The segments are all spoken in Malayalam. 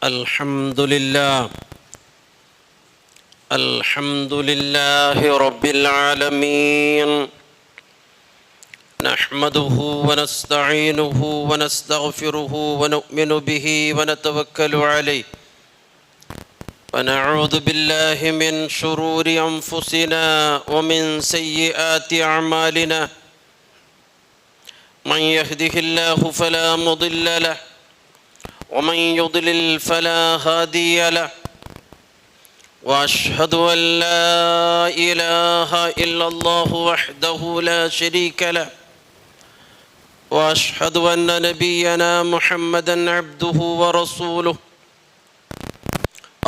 الحمد لله رب العالمين، نحمده ونستعينه ونستغفره ونؤمن به ونتوكل عليه، ونعوذ بالله من شرور أنفسنا ومن سيئات أعمالنا، من يهده الله فلا مضل له ومن يضلل فلا هادي له، وأشهد أن لا إله إلا الله وحده لا شريك له، وأشهد أن نبينا محمدا عبده ورسوله،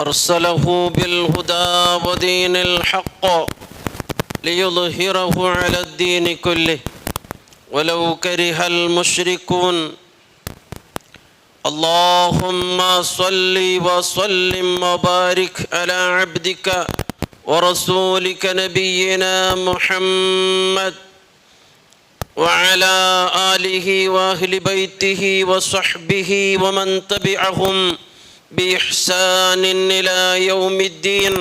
أرسله بالهدى ودين الحق ليظهره على الدين كله ولو كره المشركون. اللهم صل وسلم وبارك على عبدك ورسولك نبينا محمد وعلى آله وأهل بيته وصحبه ومن تبعهم بإحسان إلى يوم الدين.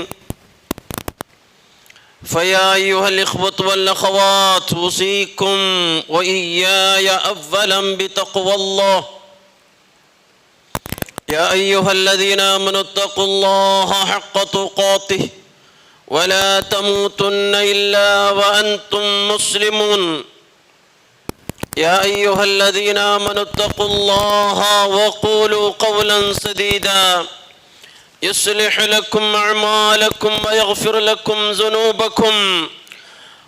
فيا أيها الإخوة والأخوات، أوصيكم وإياي أولا بتقوى الله. يا أيها الذين آمنوا اتقوا الله حق تقاته ولا تموتن إلا وأنتم مسلمون. يا أيها الذين آمنوا اتقوا الله وقولوا قولا سديدا يصلح لكم أعمالكم ويغفر لكم ذنوبكم،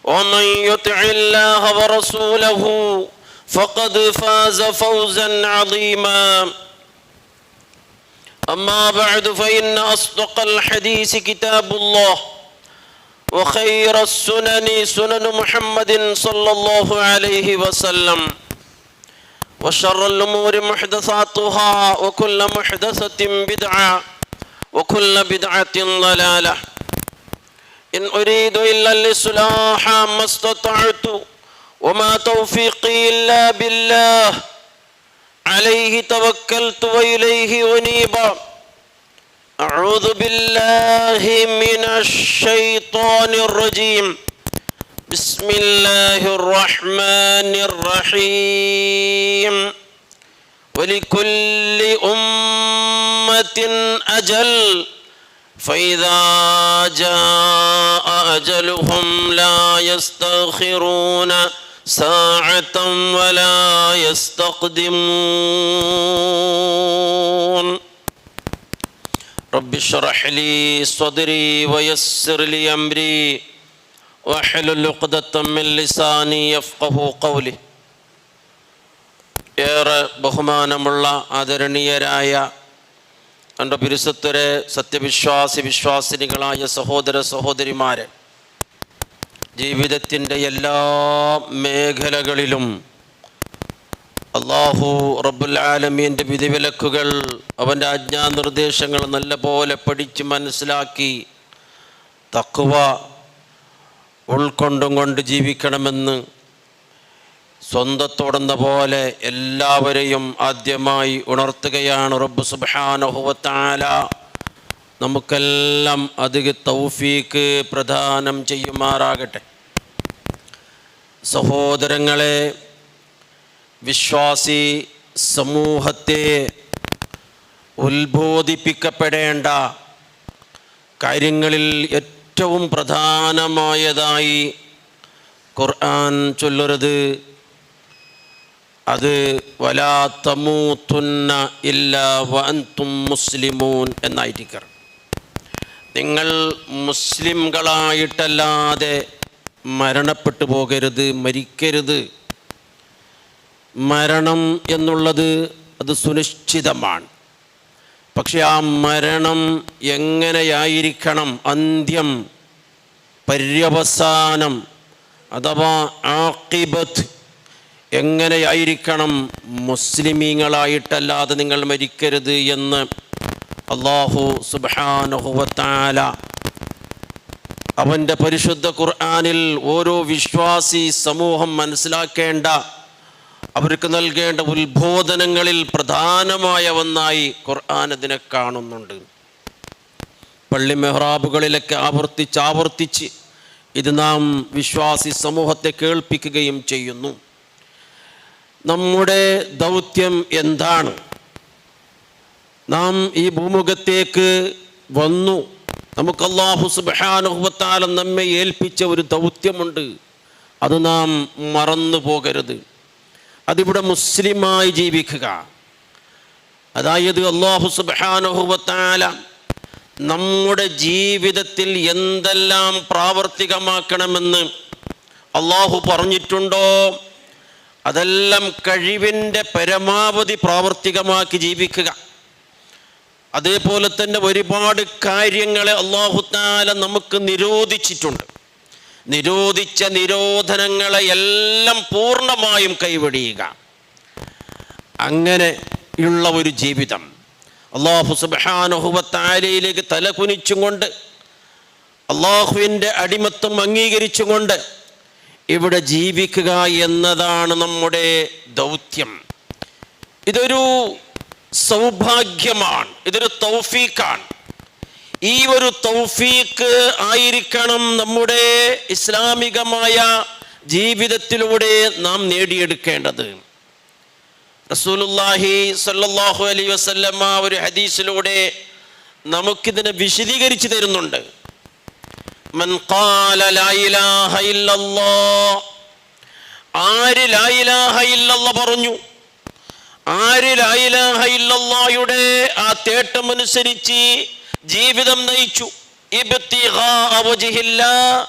ومن يطع الله ورسوله فقد فاز فوزا عظيما. أما بعد، فإن أصدق الحديث كتاب الله، وخير السنن سنن محمد صلى الله عليه وسلم، وشر الأمور محدثاتها، وكل محدثة بدعة، وكل بدعة ضلالة. إن أريد إلا الإصلاح ما استطعت، وما توفيقي إلا بالله، عليه توكلت وإليه أنيب. أعوذ بالله من الشيطان الرجيم. بسم الله الرحمن الرحيم. ولكل أمة أجل، فإذا جاء أجلهم لا يستأخرون ساعة ولا يستقدمون. رب اشرح لي صدري ويسر لي أمري واحلل عقدة من لساني يفقهوا قولي. ഏറെ ബഹുമാനമുള്ള ആദരണീയരായ എൻ്റെ പരിശുദ്ധരെ, വിശ്വാസിനികളായ സഹോദര സഹോദരിമാരെ, ജീവിതത്തിൻ്റെ എല്ലാ മേഖലകളിലും അല്ലാഹു റബ്ബുൽ ആലമീൻ്റെ വിധിവിലക്കുകൾ, അവൻ്റെ ആജ്ഞാനിർദ്ദേശങ്ങൾ നല്ലപോലെ പഠിച്ച് മനസ്സിലാക്കി തഖ്വ ഉൾക്കൊണ്ടും കൊണ്ട് ജീവിക്കണമെന്ന് സ്വന്തത്തോടെന്ന പോലെ എല്ലാവരെയും ആദ്യമായി ഉണർത്തുകയാണ് റബ്ബ് സുബ്ഹാനഹു വ തആല. നമുക്കെല്ലാം അധിക തൗഫീക്ക് പ്രദാനം ചെയ്യുമാറാകട്ടെ. സഹോദരങ്ങളെ, വിശ്വാസി സമൂഹത്തെ ഉത്ബോധിപ്പിക്കപ്പെടേണ്ട കാര്യങ്ങളിൽ ഏറ്റവും പ്രധാനമായതായി ഖുർആൻ ചൊല്ലുന്നത് അത് വലാ തമൂതുന്ന ഇല്ലാ വഅൻതും മുസ്ലിമൂൻ എന്നായിരിക്കും. നിങ്ങൾ മുസ്ലിംകളായിട്ടല്ലാതെ മരണപ്പെട്ടു പോകരുത്, മരിക്കരുത്. മരണം എന്നുള്ളത് അത് സുനിശ്ചിതമാണ്. പക്ഷെ ആ മരണം എങ്ങനെയായിരിക്കണം, അന്ത്യം, പര്യവസാനം അഥവാ ആഖിബത്ത് എങ്ങനെയായിരിക്കണം, മുസ്ലിമീങ്ങളായിട്ടല്ലാതെ നിങ്ങൾ മരിക്കരുത് എന്ന് അല്ലാഹു സുബ്ഹാനഹു വ തആല അവൻ്റെ പരിശുദ്ധ ഖുർആനിൽ ഓരോ വിശ്വാസി സമൂഹം മനസ്സിലാക്കേണ്ട അവർക്ക് നൽകേണ്ട ഉത്ബോധനങ്ങളിൽ പ്രധാനമായ ഒന്നായി ഖുർആൻ അതിനെ കാണുന്നുണ്ട്. പള്ളി മെഹ്റാബുകളിലൊക്കെ ആവർത്തിച്ച് ഇത് നാം വിശ്വാസി സമൂഹത്തെ കേൾപ്പിക്കുകയും ചെയ്യുന്നു. നമ്മുടെ ദൗത്യം എന്താണ്? നാം ഈ ഭൂമുഖത്തേക്ക് വന്നു. നമുക്ക് അല്ലാഹു സുബ്ഹാനഹു വ തആല നമ്മെ ഏൽപ്പിച്ച ഒരു ദൗത്യമുണ്ട്. അത് നാം മറന്നു പോകരുത്. അതിവിടെ മുസ്ലിമായി ജീവിക്കുക. അതായത് അല്ലാഹു സുബ്ഹാനഹു വ തആല നമ്മുടെ ജീവിതത്തിൽ എന്തെല്ലാം പ്രാവർത്തികമാക്കണമെന്ന് അല്ലാഹു പറഞ്ഞിട്ടുണ്ടോ അതെല്ലാം കഴിവിൻ്റെ പരമാവധി പ്രാവർത്തികമാക്കി ജീവിക്കുക. അതേപോലെ തന്നെ ഒരുപാട് കാര്യങ്ങളെ അല്ലാഹു തആല നമുക്ക് നിരോധിച്ചിട്ടുണ്ട്. നിരോധിച്ച നിരോധനങ്ങളെ എല്ലാം പൂർണ്ണമായും കൈവെടിയുക. അങ്ങനെയുള്ള ഒരു ജീവിതം അല്ലാഹു സുബ്ഹാനഹു വ തആലയിലേക്ക് തലകുനിച്ചുകൊണ്ട് അല്ലാഹുവിൻ്റെ അടിമത്വം അംഗീകരിച്ചുകൊണ്ട് ഇവിടെ ജീവിക്കുക എന്നതാണ് നമ്മുടെ ദൗത്യം. ഇതൊരു സൗഭാഗ്യമാണ്, ഇതൊരു തൗഫീഖാണ്. ഈ ഒരു തൗഫീഖ് ആയിരിക്കണം നമ്മുടെ ഇസ്ലാമികമായ ജീവിതത്തിലൂടെ നാം നേടിയെടുക്കേണ്ടത്. റസൂലുള്ളാഹി സ്വല്ലല്ലാഹു അലൈഹി വസല്ലമ ഒരു ഹദീസിലൂടെ നമുക്കിതിനെ വിശദീകരിച്ചു തരുന്നുണ്ട്. മൻ ഖാല ലാ ഇലാഹ ഇല്ലല്ലാഹ്, ആര് ലാ ഇലാഹ ഇല്ലല്ലാഹ് പറഞ്ഞു, ആര് ലാ ഇലാഹ ഇല്ലല്ലാഹയുടെ ആ തേട്ടമനുസരിച്ച് ജീവിതം നയിച്ചു, ഇബ്തിഗാഅ വജ്ഹില്ലാഹ്,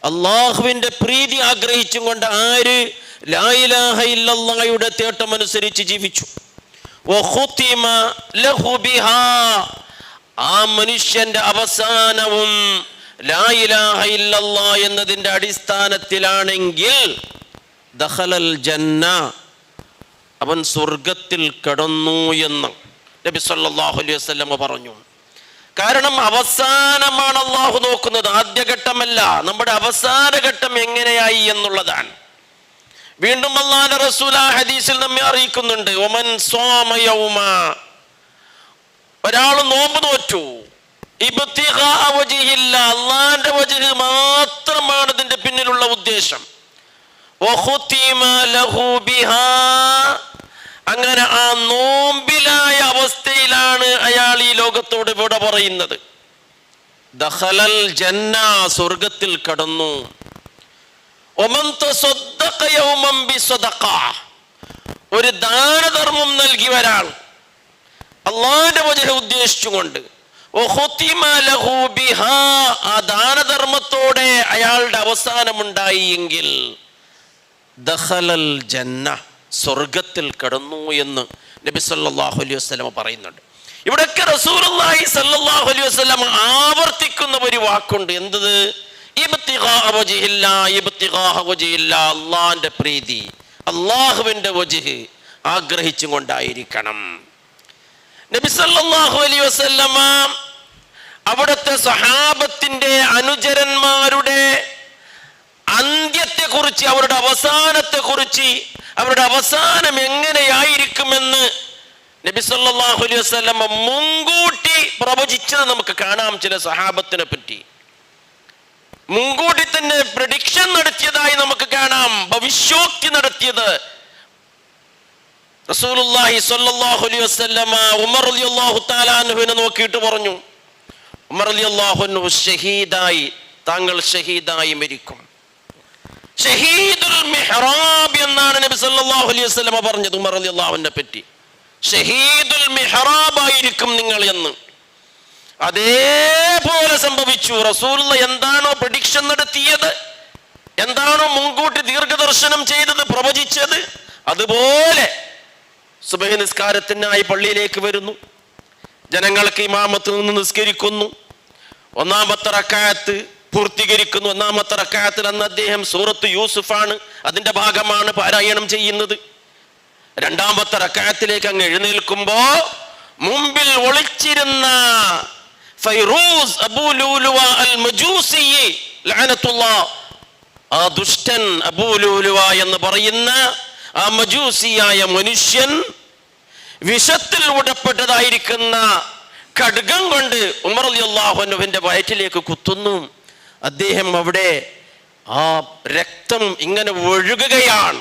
അല്ലാഹുവിൻ്റെ പ്രീതി ആഗ്രഹിച്ചും കൊണ്ട് ആര് ലാ ഇലാഹ ഇല്ലല്ലാഹയുടെ തേട്ടമനുസരിച്ച് ജീവിച്ചു, വഖുതിമ ലഹു ബിഹാ, ആ മനുഷ്യന്റെ അവസാനവും ലാ ഇലാഹ ഇല്ലല്ലാഹ് എന്നതിൻ്റെ അടിസ്ഥാനത്തിലാണെങ്കിൽ ദഖലൽ ജന്ന, അവൻ സ്വർഗത്തിൽ കടന്നു എന്ന് നബി സല്ലല്ലാഹു അലൈഹി വസല്ലം പറഞ്ഞു. കാരണം അവസാനമാണ് അല്ലാഹു നോക്കുന്നത്, ആദ്യഘട്ടമല്ല. നമ്മുടെ അവസാന ഘട്ടം എങ്ങനെയായി എന്നുള്ളതാണ്. വീണ്ടും അല്ലാഹുവിന്റെ റസൂൽ ആ ഹദീസിൽ നമ്മെ അറിയിക്കുന്നുണ്ട്, ഒമൻ സ്വാമ യൗമ, ഒരാൾ നോമ്പ് നോറ്റു, ഇബ്തിഗാഅ വജ്ഹില്ലാ, അല്ലാഹുവിന്റെ വജ്ഹ് മാത്രമാണ് ഇതിന്റെ പിന്നിലുള്ള ഉദ്ദേശം, വഖുതിമ ലഹു ബിഹാ, അങ്ങനെ ആ നോമ്പിലായ അവസ്ഥയിലാണ് അയാൾ ഈ ലോകത്തോട് വിട പറയുന്നത്. ദഖലൽ ജന്ന, സ്വർഗത്തിൽ കടന്നു. ഒമൻ തസദ്ദഖ യൗമൻ ബിസദഖ, ഒരു ദാനധർമ്മം നൽകിയ ഒരാൾ അല്ലാഹുവിന്റെ വജ്ഹ് ഉദ്ദേശിച്ചുകൊണ്ട്, വഖുതിമ ലഹു ബിഹാ, ആ ദാനധർമ്മത്തോടെ അയാളുടെ അവസാനമുണ്ടായി എങ്കിൽ ദഖലൽ ജന്ന, സ്വർഗത്തിൽ കടന്നു എന്ന് നബി സല്ലല്ലാഹു അലൈഹി വസല്ലം പറയുന്നുണ്ട്. ഇവിടെയൊക്കെ റസൂലുള്ളാഹി സല്ലല്ലാഹു അലൈഹി വസല്ലം ആവർത്തിക്കുന്ന ഒരു വാക്കുണ്ട്. എന്തത്? ഇബ്തിഗാഅ വജ്ഹില്ലാ, ഇബ്തിഗാഅ വജ്ഹില്ലാ, അല്ലാഹുവിൻ്റെ പ്രീതി, അല്ലാഹുവിൻ്റെ വജ്ഹ് ആഗ്രഹിച്ചും കൊണ്ടായിരിക്കണം. നബി സല്ലല്ലാഹു അലൈഹി വസല്ലം അവിടുത്തെ സഹാബത്തിന്റെ അനുചരന്മാരുടെ അന്ത്യത്തെക്കുറിച്ച്, അവരുടെ അവസാനത്തെക്കുറിച്ച്, അവരുടെ അവസാനം എങ്ങനെയായിരിക്കുമെന്ന് നബി സല്ലല്ലാഹു അലൈഹി വസല്ലം മുൻകൂട്ടി പ്രവചിച്ചത് നമുക്ക് കാണാം. ചില സഹാബത്തിനെ പറ്റി മുൻകൂട്ടി തന്നെ പ്രഡിക്ഷൻ നടത്തിയതായി നമുക്ക് കാണാം, ഭവിഷ്യോക്തി നടത്തിയത്. റസൂലുള്ളാഹി സ്വല്ലല്ലാഹു അലൈഹി വസല്ലം ഉമർ റളിയല്ലാഹു തആല അൻഹുവിനെ നോക്കിയിട്ട് പറഞ്ഞു, ഉമർ റളിയല്ലാഹു അൻഹു ഷഹീദായി, താങ്കൾ ഷഹീദായി മരിക്കും. ഷഹീദുൽ മിഹ്റാബ് എന്നാണ് നബി സല്ലല്ലാഹു അലൈഹി വസല്ലം പറഞ്ഞത് ഉമർ റളിയല്ലാഹു അൻഹുവിനെ പറ്റി. ഷഹീദുൽ മിഹ്റാബ് ആയിരിക്കും നിങ്ങൾ എന്ന്. അതേപോലെ സംഭവിച്ചു. റസൂലുള്ള എന്താണോ പ്രഡിക്ഷൻ നടത്തിയത്, എന്താണോ മുൻകൂട്ടി ദീർഘദർശനം ചെയ്തത്, പ്രവചിച്ചത്, അതുപോലെ സുബഹി നിസ്കാരത്തിനായി പള്ളിയിലേക്ക് വരുന്നു, ജനങ്ങൾക്ക് ഇമാമത്ത് നിന്ന് നിസ്കരിക്കുന്നു, ഒന്നാമത്തെ റക്അത്ത് പൂർത്തീകരിക്കുന്നു. ഒന്നാമത്തെ റക്അത്തിൽ അന്ന് അദ്ദേഹം സൂറത്ത് യൂസുഫാണ്, അതിന്റെ ഭാഗമാണ് പാരായണം ചെയ്യുന്നത്. രണ്ടാമത്തെ റക്അത്തിലേക്ക് അങ്ങ് എഴുന്നേൽക്കുമ്പോ മുമ്പിൽ ഒളിച്ചിരുന്ന ഫൈറൂസ് അബൂ ലൂലുവ അൽ മജൂസി ലഅനത്തുല്ലാഹ്, ആ ദുഷ്ടൻ അബൂ ലൂലുവ എന്ന് പറയുന്ന ആ മജൂസിയായ മനുഷ്യൻ വിഷത്തിൽ ഉടപ്പെട്ടതായിരിക്കുന്ന ഖഡ്ഗം കൊണ്ട് ഉമർ റളിയല്ലാഹു അൻഹുവിന്റെ വയറ്റിലേക്ക് കുത്തുന്നു. അദ്ദേഹം അവിടെ ആ രക്തം ഇങ്ങനെ ഒഴുകുകയാണ്.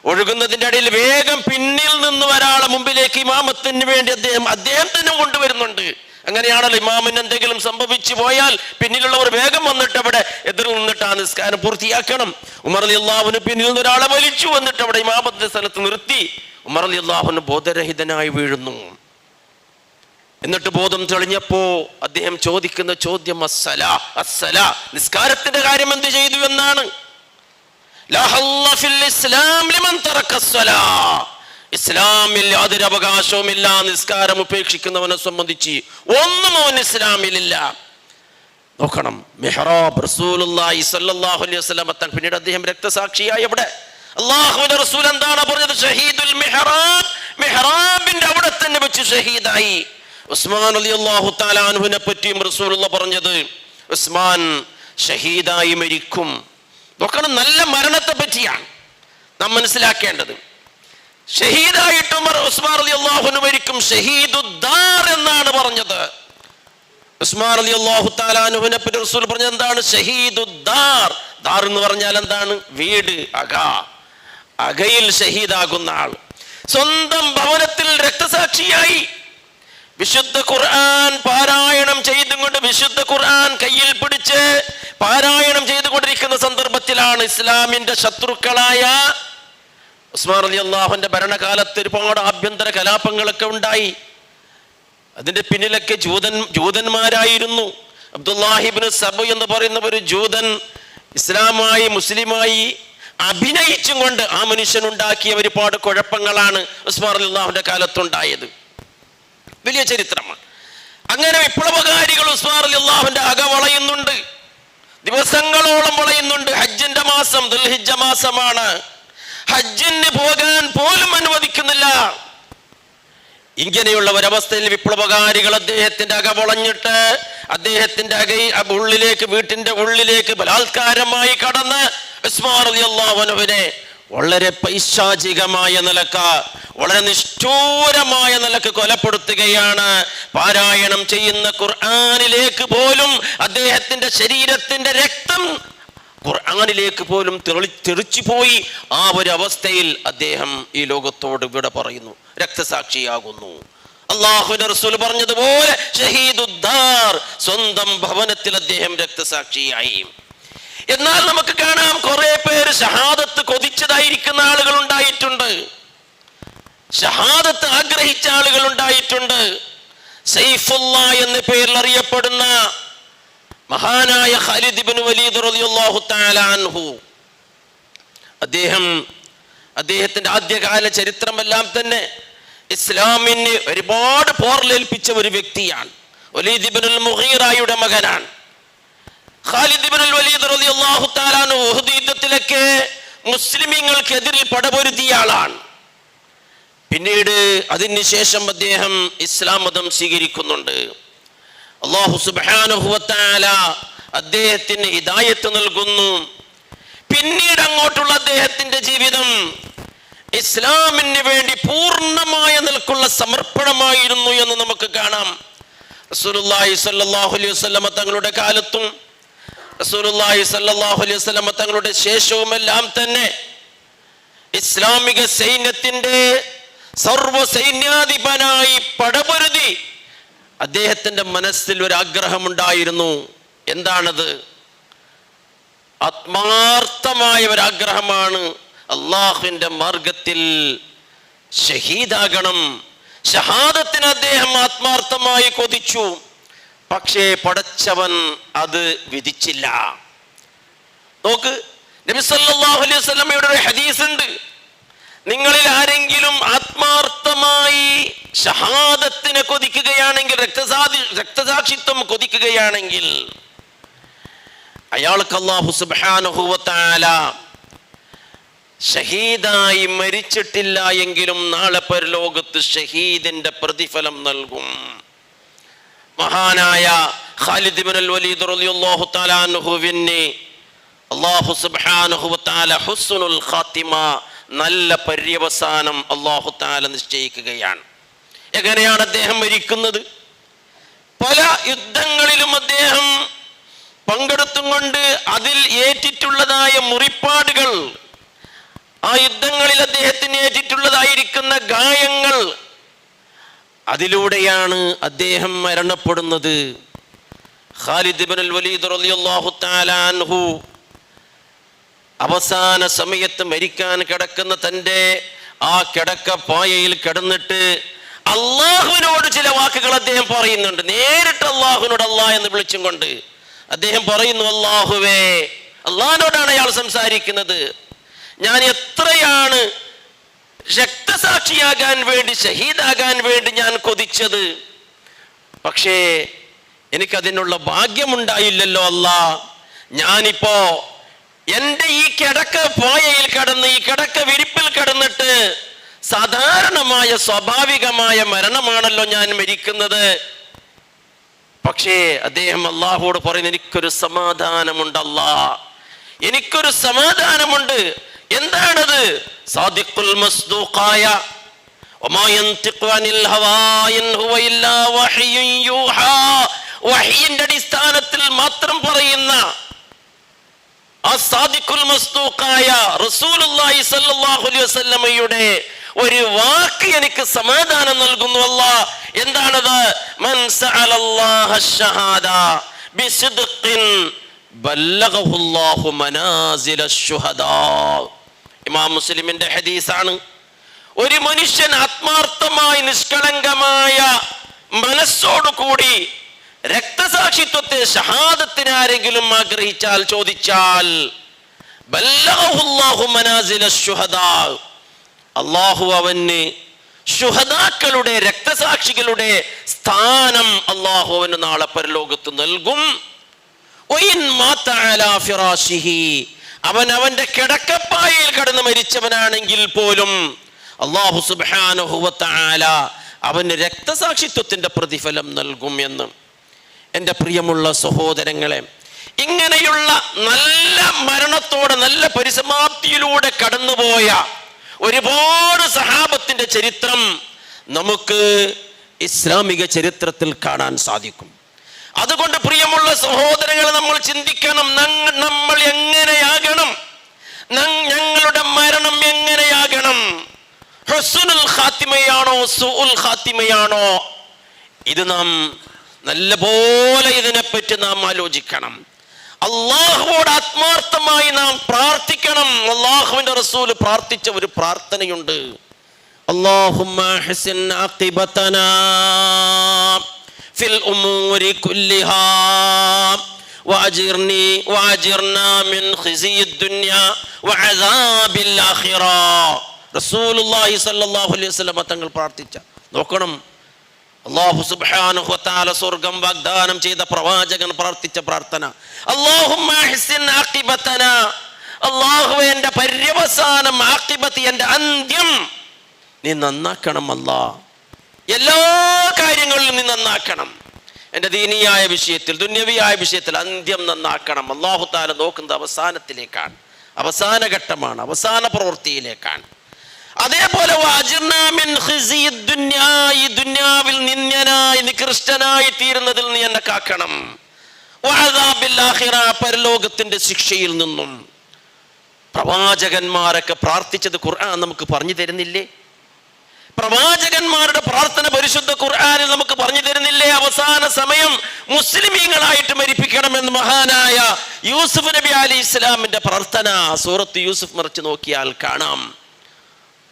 ഒഴുകുന്നതിൻ്റെ ഇടയിൽ വേഗം പിന്നിൽ നിന്ന് ഒരാളെ മുമ്പിലേക്ക് ഇമാമത്തിന് വേണ്ടി അദ്ദേഹം തന്നെ കൊണ്ടുവരുന്നുണ്ട്. അങ്ങനെയാണല്ലോ, ഇമാമിന് എന്തെങ്കിലും സംഭവിച്ചു പോയാൽ പിന്നിലുള്ളവർ വേഗം വന്നിട്ട് അവിടെ എതിർ നിന്നിട്ട് ആ നിസ്കാരം പൂർത്തിയാക്കണം. ഉമർ റളിയല്ലാഹു അൻഹു പിന്നിൽ നിന്ന് ഒരാളെ വലിച്ചു വന്നിട്ട് അവിടെ ഇമാമത്തിന്റെ സ്ഥലത്ത് നിർത്തി. ഉമർ റളിയല്ലാഹു അൻഹു ബോധരഹിതനായി വീഴുന്നു. എന്നിട്ട് ബോധം തെളിഞ്ഞപ്പോ അദ്ദേഹം ചോദിക്കുന്ന ചോദ്യം അസ്സലാ അസ്സലാ, നിസ്കാരത്തിന്റെ കാര്യം എന്ത് ചെയ്തു എന്നാണ്. ലാ ഹല്ല ഫിൽ ഇസ്ലാം ലിമൻ തറക അസ്സലാ, ഇസ്ലാമിൽ യാതൊരു അവകാശവുമില്ല നിസ്കാരം ഉപേക്ഷിക്കുന്നവനെ സംബന്ധിച്ച്, ഒന്നും അവൻ ഇസ്ലാമിലില്ല. നോക്കണം, മിഹ്റാബ് റസൂലുള്ളാഹി സ്വല്ലല്ലാഹു അലൈഹി വസല്ലം തങ്ങൾ പിന്നീട് അദ്ദേഹം രക്തസാക്ഷിയായി. അവിടെ അല്ലാഹുവിന്റെ റസൂൽ എന്താണ് പറഞ്ഞത്? ഷഹീദുൽ മിഹ്റാബ്, മിഹ്റാബിന്റെ അവിടെ തന്നെ വെച്ച് ഷഹീദായി. ഉസ്മാൻ റളിയല്ലാഹു തആല അൻഹുവിനെ പറ്റിയും റസൂലുള്ളാഹി പറഞ്ഞത് ഉസ്മാൻ ഷഹീദായി മരിക്കും. നോക്കണം, നല്ല മരണത്തെ പറ്റിയാണ് നാം മനസ്സിലാക്കേണ്ടത്. ഷഹീദായിട്ട് ഉസ്മാൻ റളിയല്ലാഹു അൻഹു മരിക്കും. ഷഹീദുദ്ദാർ എന്നാണ് പറഞ്ഞത്. ഉസ്മാൻ റളിയല്ലാഹു തആല അൻഹുവിനെ പറ്റി റസൂൽ പറഞ്ഞത് എന്താണ്? ഷഹീദുദ്ദാർ. ദാർ എന്ന് പറഞ്ഞാൽ എന്താണ്? വീട്, അക. അകയിൽ ഷഹീദാകുന്ന ആൾ. സ്വന്തം ഭവനത്തിൽ രക്തസാക്ഷിയായി. വിശുദ്ധ ഖുർആൻ പാരായണം ചെയ്തുകൊണ്ട്, വിശുദ്ധ ഖുർആൻ കയ്യിൽ പിടിച്ച് പാരായണം ചെയ്തുകൊണ്ടിരിക്കുന്ന സന്ദർഭത്തിലാണ് ഇസ്ലാമിന്റെ ശത്രുക്കളായ ഉസ്മാൻ റളിയല്ലാഹുവിന്റെ ഭരണകാലത്ത് ഒരുപാട് ആഭ്യന്തര കലാപങ്ങളൊക്കെ ഉണ്ടായി. അതിന്റെ പിന്നിലൊക്കെ ജൂതന്മാരായിരുന്നു. അബ്ദുല്ലാഹിബ്നു സബ എന്ന് പറയുന്ന ഒരു ജൂതൻ ഇസ്ലാമായി മുസ്ലിമായി അഭിനയിച്ചും കൊണ്ട് ആ മനുഷ്യൻ ഉണ്ടാക്കിയ ഒരുപാട് കുഴപ്പങ്ങളാണ് ഉസ്മാൻ റളിയല്ലാഹുവിന്റെ കാലത്തുണ്ടായത്. വലിയ ചരിത്രമാണ്. അങ്ങനെ വിപ്ലവകാരികൾ ഉസ്മാൻ റളിയല്ലാഹുവിന്റെ അക വളയുന്നുണ്ട്, ദിവസങ്ങളോളം വളയുന്നുണ്ട്. ഹജ്ജിന്റെ മാസം ദുൽഹിജ്ജ മാസമാണ്. ഹജ്ജിന് പോകാൻ പോലും അനുവദിക്കുന്നില്ല. ഇങ്ങനെയുള്ള ഒരവസ്ഥയിൽ വിപ്ലവകാരികൾ അദ്ദേഹത്തിന്റെ അക വളഞ്ഞിട്ട് അദ്ദേഹത്തിന്റെ ഉള്ളിലേക്ക്, വീട്ടിന്റെ ഉള്ളിലേക്ക് ബലാത്കാരമായി കടന്ന് ഉസ്മാൻ റളിയല്ലാഹു അൻഹുവിനെ വളരെ പൈശാചികമായ നിലക്ക്, വളരെ നിഷ്ഠൂരമായ നിലക്ക് കൊലപ്പെടുത്തുകയാണ്. പാരായണം ചെയ്യുന്ന ഖുർആനിലേക്ക് പോലും അദ്ദേഹത്തിന്റെ ശരീരത്തിന്റെ രക്തം ഖുർആനിലേക്ക് പോലും തെറിച്ചു പോയി. ആ ഒരു അവസ്ഥയിൽ അദ്ദേഹം ഈ ലോകത്തോട് വിട പറയുന്നു, രക്തസാക്ഷിയാകുന്നു. അല്ലാഹുവിന്റെ റസൂൽ പറഞ്ഞതുപോലെ ഷഹീദുദ്ദാർ, സ്വന്തം ഭവനത്തിൽ അദ്ദേഹം രക്തസാക്ഷിയായി. എന്നാൽ നമുക്ക് കാണാം, കുറെ പേര് ഷഹാദത്ത് കൊതിച്ചതായിരിക്കുന്ന ആളുകൾ ഉണ്ടായിട്ടുണ്ട്, ഷഹാദത്ത് ആഗ്രഹിച്ച ആളുകൾ ഉണ്ടായിട്ടുണ്ട്. സൈഫുള്ള എന്ന പേരിൽ അറിയപ്പെടുന്ന മഹാനായ ഖാലിദ് ഇബ്നു വലീദ് റളിയല്ലാഹു തആല അൻഹു, അദ്ദേഹത്തിന്റെ ആദ്യകാല ചരിത്രമെല്ലാം തന്നെ ഇസ്ലാമിന് ഒരുപാട് പോർലേൽപ്പിച്ച ഒരു വ്യക്തിയാണ്. വലീദ് ഇബ്നുൽ മുഗീറയുടെ മകനാണ്. ഖാലിദ് ഇബ്നുൽ വലീദ് റളിയല്ലാഹു തആല അൻഹു ഉഹദ് യുദ്ധത്തിലൊക്കെ മുസ്ലിമീങ്ങൾക്കെതിരിൽ പടപൊരുതിയ ആളാണ്. പിന്നീട് അതിനുശേഷം അദ്ദേഹം ഇസ്ലാം മതം സ്വീകരിക്കുന്നുണ്ട്. അല്ലാഹു സുബ്ഹാനഹു വ തആല അദ്ദേഹത്തിന് ഹിദായത്ത് നൽകുന്നു. പിന്നീട് അങ്ങോട്ടുള്ള അദ്ദേഹത്തിന്റെ ജീവിതം ഇസ്ലാമിന് വേണ്ടി പൂർണ്ണമായ നിലക്കുള്ള സമർപ്പണമായിരുന്നു എന്ന് നമുക്ക് കാണാം. റസൂലുള്ളാഹി സ്വല്ലല്ലാഹു അലൈഹി വസല്ലം തങ്ങളുടെ കാലത്തും റസൂലുള്ളാഹി സ്വല്ലല്ലാഹു അലൈഹി വസല്ലം തങ്ങളുടെ ശേഷവുമെല്ലാം തന്നെ ഇസ്ലാമിക സൈന്യത്തിന്റെ സർവ്വ സൈന്യാധിപനായി പടപൊരുതി അദ്ദേഹത്തിന്റെ മനസ്സിൽ ഒരു ആഗ്രഹമുണ്ടായിരുന്നു. എന്താണത്? ആത്മാർത്ഥമായ ഒരാഗ്രഹമാണ്. അള്ളാഹുവിന്റെ മാർഗത്തിൽ ഷഹീദാകണം. ഷഹാദത്തിന് അദ്ദേഹം ആത്മാർത്ഥമായി കൊതിച്ചു. പക്ഷേ പടച്ചവൻ അത് വിധിച്ചില്ല. നോക്ക്, നബി സല്ലല്ലാഹു അലൈഹി വസല്ലമയുടെ ഒരു ഹദീസ് ഉണ്ട്. നിങ്ങളിൽ ആരെങ്കിലും ആത്മാർത്ഥമായി ഷഹാദത്തിനെ കൊതിക്കുകയാണെങ്കിൽ, രക്തസാക്ഷിത്വം കൊതിക്കുകയാണെങ്കിൽ, അയാൾക്ക് അല്ലാഹു സുബ്ഹാനഹു വ തആല ഷഹീദായി മരിച്ചിട്ടില്ല എങ്കിലും നാളെ പരലോകത്ത് ഷഹീദിന്റെ പ്രതിഫലം നൽകും. മഹാനായ ഖാലിദ് ഇബ്നുൽ വലീദ് റളിയല്ലാഹു തആല അൻഹുവിനെ അല്ലാഹു സുബ്ഹാനഹു വ തആല ഹുസ്നുൽ ഖാത്തിമ, നല്ല പര്യവസാനം അല്ലാഹു തആല നിശ്ചയിക്കുകയാണ്. എങ്ങനെയാണ് അദ്ദേഹം മരിക്കുന്നത്? പല യുദ്ധങ്ങളിലും അദ്ദേഹം പങ്കെടുത്തും കൊണ്ട് അതിൽ ഏറ്റിട്ടുള്ളതായ മുറിപ്പാടുകൾ, ആ യുദ്ധങ്ങളിൽ അദ്ദേഹത്തിന് ഏറ്റിട്ടുള്ളതായിരിക്കുന്ന ഗായങ്ങൾ, അതിലൂടെയാണ് അദ്ദേഹം മരണപ്പെടുന്നത്. ഖാലിദ് ഇബ്നുൽ വലീദ് റളിയല്ലാഹു തആല അൻഹു അവസാന സമയത്ത് മരിക്കാൻ കിടക്കുന്ന തൻ്റെ ആ കിടക്കപ്പായയിൽ കിടന്നിട്ട് അള്ളാഹുവിനോട് ചില വാക്കുകൾ അദ്ദേഹം പറയുന്നുണ്ട്. നേരിട്ട് അള്ളാഹുവിനോട് അല്ലാഹ് എന്ന് വിളിച്ചും കൊണ്ട് അദ്ദേഹം പറയുന്നു, അള്ളാഹുവേ, അള്ളാഹിനോടാണ് അയാൾ സംസാരിക്കുന്നത്, ഞാൻ എത്രയാണ് രക്തസാക്ഷിയാകാൻ വേണ്ടി, ഷഹീദാകാൻ വേണ്ടി ഞാൻ കൊതിച്ചത്, പക്ഷേ എനിക്കതിനുള്ള ഭാഗ്യമുണ്ടായില്ലല്ലോ അല്ലാ. ഞാനിപ്പോ എൻ്റെ ഈ കിടക്ക പായയിൽ കടന്ന്, ഈ കിടക്ക വിരിപ്പിൽ കിടന്നിട്ട് സാധാരണമായ സ്വാഭാവികമായ മരണമാണല്ലോ ഞാൻ മരിക്കുന്നത്. പക്ഷേ അദ്ദേഹം അല്ലാഹുവോട് പറയുന്നു, എനിക്കൊരു സമാധാനമുണ്ട് അല്ലാ, എനിക്കൊരു സമാധാനമുണ്ട്. എന്താണത്? സാദിഖുൽ മസ്ദൂഖായ വമാ യൻതിഖു അനിൽ ഹവാ ഇൻ ഹുവ ഇല്ലാ വഹ്യുൻ യൂഹാ, വഹ്യിന്റെ അടിസ്ഥാനത്തിൽ മാത്രം പറയുന്ന ആ സാദിഖുൽ മസ്ദൂഖായ റസൂലുള്ളാഹി സ്വല്ലല്ലാഹു അലൈഹി വസല്ലമയുടെ ഒരു വാക്ക് എനിക്ക് സമാധാനം നൽകുന്നു അല്ലാ. എന്താണത്? മൻ സഅലല്ലാഹ അശ്ശഹാദ ബിസിദ്ഖിൻ ബല്ലഗഹുല്ലാഹു മനാസില അശ്ശുഹദാ. ഇമാം മുസ്ലിമിന്റെ ഹദീസാണ്. ഒരു മനുഷ്യൻ ആത്മാർത്ഥമായി നിഷ്കളങ്കമായ മനസ്സോടുകൂടി രക്തസാക്ഷിത്വത്തെ, ഷഹാദത്തിനെ ആരെങ്കിലും ആഗ്രഹിച്ചാൽ, ചോദിച്ചാൽ, ബല്ലഗഹുല്ലാഹു മനാസില അശ്ശുഹദാ, അല്ലാഹു അവന് ശുഹദാക്കളുടെ, രക്തസാക്ഷികളുടെ സ്ഥാനം അല്ലാഹു അവന് നാളെ പരലോകത്ത് നൽകും. അവൻ അവന്റെ കിടക്കപ്പായയിൽ കടന്ന് മരിച്ചവനാണെങ്കിൽ പോലും അല്ലാഹു സുബ്ഹാനഹു വ തആല അവന് രക്തസാക്ഷിത്വത്തിന്റെ പ്രതിഫലം നൽകും എന്ന്. എൻ്റെ പ്രിയമുള്ള സഹോദരങ്ങളെ, ഇങ്ങനെയുള്ള നല്ല മരണത്തോടെ, നല്ല പരിസമാപ്തിയിലൂടെ കടന്നുപോയ ഒരുപാട് സഹാബത്തിന്റെ ചരിത്രം നമുക്ക് ഇസ്ലാമിക ചരിത്രത്തിൽ കാണാൻ സാധിക്കും. അതുകൊണ്ട് പ്രിയമുള്ള സഹോദരങ്ങളെ, നമ്മൾ ചിന്തിക്കണം, നമ്മൾ എങ്ങനെയാകണം, ഞങ്ങളുടെ മരണം എങ്ങനെയാകണം? ഹുസ്നുൽ ഖാത്തിമയാണോ സുഉൽ ഖാത്തിമയാണോ? ഇത് നാം നല്ലപോലെ ഇതിനെപ്പറ്റി നാം ആലോചിക്കണം. അള്ളാഹുവോട് ആത്മാർത്ഥമായി നാം പ്രാർത്ഥിക്കണം. അള്ളാഹുവിന്റെ റസൂൽ പ്രാർത്ഥിച്ച ഒരു പ്രാർത്ഥനയുണ്ട്. അല്ലാഹുമ്മ ഹസിൻ ആഖിബതനാ ഫിൽ ഉമൂരി കുല്ലിഹാ വഅജിർനാ മിൻ ഖിസിയിദ് ദുനിയാ വഅദാബിൽ ആഖിറ. റസൂലുള്ളാഹി സ്വല്ലല്ലാഹു അലൈഹി വസല്ലം തങ്ങൾ പ്രാർത്ഥിച്ച, നോക്കണം, അല്ലാഹു സുബ്ഹാനഹു വ തആല സ്വർഗ്ഗം വാഗ്ദാനം ചെയ്ത പ്രവാചകൻ പ്രാർത്ഥിച്ച പ്രാർത്ഥന. അല്ലാഹുമ്മ ഹസിൻ ആഖിബതനാ, അല്ലാഹുവേ, എൻ്റെ പര്യവസാനം, ആഖിബത്ത്, എൻ്റെ അന്ത്യം നീ നന്നാക്കണം അല്ലാ. എല്ലാ കാര്യങ്ങളിലും നീ നന്നാക്കണം. എൻ്റെ ദീനിയായ വിഷയത്തിൽ, ദുന്യവിയായ വിഷയത്തിൽ അന്ത്യം നന്നാക്കണം. അല്ലാഹു തആല നോക്കുന്നത് അവസാനത്തിലേക്കാണ്, അവസാന ഘട്ടമാണ്, അവസാന പ്രവൃത്തിയിലേക്കാണ്. അതേപോലെ ഈ ദുന്യാവിൽ നിന്യനായി, നികൃഷ്ടനായി തീരുന്നതിൽ നീ എന്നെ കാക്കണം. പരലോകത്തിന്റെ ശിക്ഷയിൽ നിന്നും. പ്രവാചകന്മാരൊക്കെ പ്രാർത്ഥിച്ചത് ഖുർആൻ നമുക്ക് പറഞ്ഞു തരുന്നില്ലേ? പ്രവാചകന്മാരുടെ പ്രാർത്ഥന പരിശുദ്ധ ഖുർആനിൽ നമുക്ക് പറഞ്ഞു തരുന്നില്ലേ? അവസാന സമയം മുസ്ലിമീങ്ങളായിട്ട് മരിപ്പിക്കണമെന്ന് മഹാനായ യൂസുഫ് നബി അലൈഹി ഇസ്ലാമിന്റെ പ്രാർത്ഥന സൂറത്ത് യൂസുഫ് മറിച്ച് നോക്കിയാൽ കാണാം.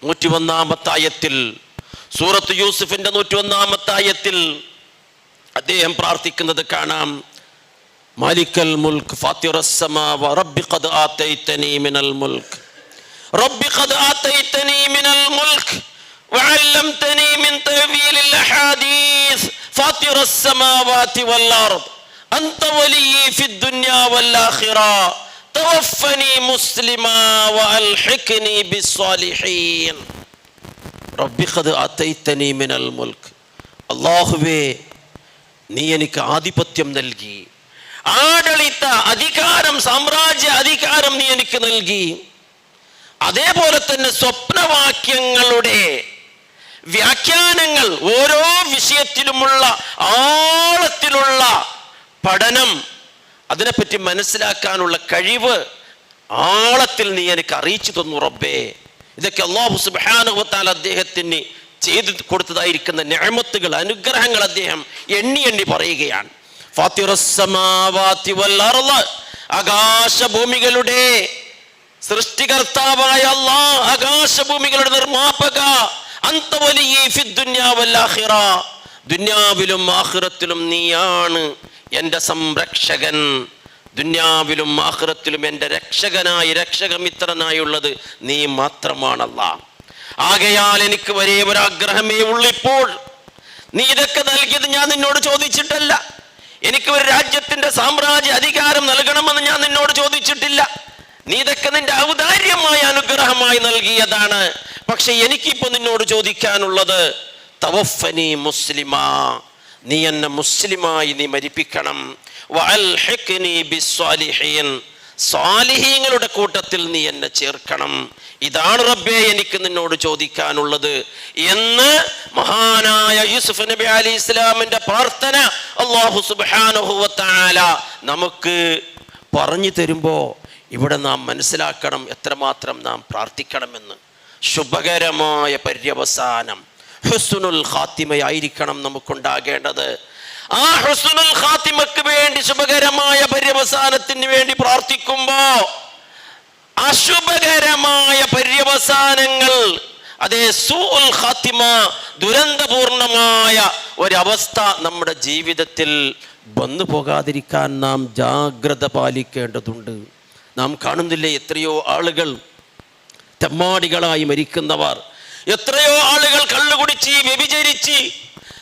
101-ാമത്തെ ആയത്തിൽ, സൂറത്ത് യൂസുഫിന്റെ 101-ാമത്തെ ആയത്തിൽ അദ്ദേഹം പ്രാർത്ഥിക്കുന്നത് കാണാം. മാലിക്കൽ മുൽക്ക് ഫാത്തിറസ് സമാവ റബ്ബി ഖദ് ആതൈതനി മിനൽ മുൽക്ക്, റബ്ബി ഖദ് ആതൈതനി മിനൽ മുൽക്ക് വഅല്ലംതനി മിൻ തഅവീലിൽ അഹാദീസ് ഫാത്തിറസ് സമാവാതി വൽ അർദ് അൻത വലിയ്യി ഫിദ് ദുനിയാ വൽ ആഖിറ തവഫനി മുസ്ലിമാ വഅൽഹിഖ്നി ബിസ്സാലിഹീൻ. റബ്ബി ഖദ് ആതൈതനി മിനൽ മുൽക്ക്, അല്ലാഹുവേ, നീ എനിക്ക് ആധിപത്യം നൽകി, ആഡളിത്ത അധികാരം, സാമ്രാജ്യ അധികാരം നീ എനിക്ക് നൽകി. അതേപോലെ തന്നെ സ്വപ്നവാക്യങ്ങളുടെ വ്യാഖ്യാനങ്ങൾ, ഓരോ വിഷയത്തിലുമുള്ള ആഴത്തിലുള്ള പഠനം, അതിനെപ്പറ്റി മനസ്സിലാക്കാനുള്ള കഴിവ് ആഴത്തിൽ നീ എനിക്ക് അറിയിച്ചു തന്നു റബ്ബേ. ഇതൊക്കെ അല്ലാഹു സുബ്ഹാനഹു വ തആല അദ്ദേഹത്തിന് ചെയ്തു കൊടുത്തതായിരിക്കുന്ന നിഅമത്തുകൾ, അനുഗ്രഹങ്ങൾ അദ്ദേഹം എണ്ണി എണ്ണി പറയുകയാണ്. ഫാത്തിറസ് സമാവാതി വൽ അർള്, ആകാശഭൂമികളുടെ സൃഷ്ടികർത്താവായ അല്ലാഹ്, ആകാശഭൂമികളുടെ നിർമ്മാപക, അൻത വലിയ്യി ഫിദ്ദുനിയ വൽ ആഖിറ, ദുനിയാവിലും ആഖിറത്തിലും നീയാണ് എൻ്റെ സംരക്ഷകൻ. ദുനിയാവിലും ആഖിറത്തിലും എൻ്റെ രക്ഷകനായി, രക്ഷകമിത്രനായുള്ളത് നീ മാത്രമാണല്ലാ. ആകയാൽ എനിക്ക് ഒരേ ഒരാഗ്രഹമേ ഉള്ളിപ്പോൾ. നീ ഇതൊക്കെ നൽകിയത് ഞാൻ നിന്നോട് ചോദിച്ചിട്ടല്ല. എനിക്ക് ഒരു രാജ്യത്തിന്റെ സാമ്രാജ്യ അധികാരം നൽകണമെന്ന് ഞാൻ നിന്നോട് ചോദിച്ചിട്ടില്ല. നീ ഇതൊക്കെ നിന്റെ ഔദാര്യമായ അനുഗ്രഹമായി നൽകിയതാണ്. പക്ഷെ എനിക്കിപ്പോ നിന്നോട് ചോദിക്കാനുള്ളത്, തവഫനി മുസ്ലിമാ, നീ എന്നെ മുസ്ലിമായി നീ മരിപ്പിക്കണം. വഅൽഹിഖ്നി ബിസ്സാലിഹീൻ, സ്വാലിഹീങ്ങളുടെ കൂട്ടത്തിൽ നീ എന്നെ ചേർക്കണം. ഇതാണ് റബ്ബേ എനിക്ക് നിന്നോട് ചോദിക്കാനുള്ളത് എന്ന് മഹാനായ യൂസുഫ് നബി അലൈഹി ഇസ്ലാമിന്റെ പ്രാർത്ഥന അല്ലാഹു സുബ്ഹാനഹു വ തആല നമുക്ക് പറഞ്ഞു തരുമ്പോ ഇവിടെ നാം മനസ്സിലാക്കണം എത്രമാത്രം നാം പ്രാർത്ഥിക്കണമെന്ന്. ശുഭകരമായ പര്യവസാനം, ഹുസ്നുൽ ഖാത്തിമയായിരിക്കണം നമുക്കുണ്ടാകേണ്ടത്. ആ ഹുസ്നുൽ ഖാത്തിമക്ക് വേണ്ടി, ശുഭകരമായ പര്യവസാനത്തിന് വേണ്ടി പ്രാർത്ഥിക്കുമ്പോ അശുഭകരമായ പര്യവസാനങ്ങൾ, അതേ സൂഉൽ ഖാത്തിമ, ദുരന്തപൂർണമായ ഒരവസ്ഥ നമ്മുടെ ജീവിതത്തിൽ വന്നു പോകാതിരിക്കാൻ നാം ജാഗ്രത പാലിക്കേണ്ടതുണ്ട്. നാം കാണുന്നില്ലേ എത്രയോ ആളുകൾ തെമ്മാടികളായി മരിക്കുന്നവർ, എത്രയോ ആളുകൾ കള്ളുകുടിച്ച് വ്യഭിചരിച്ച്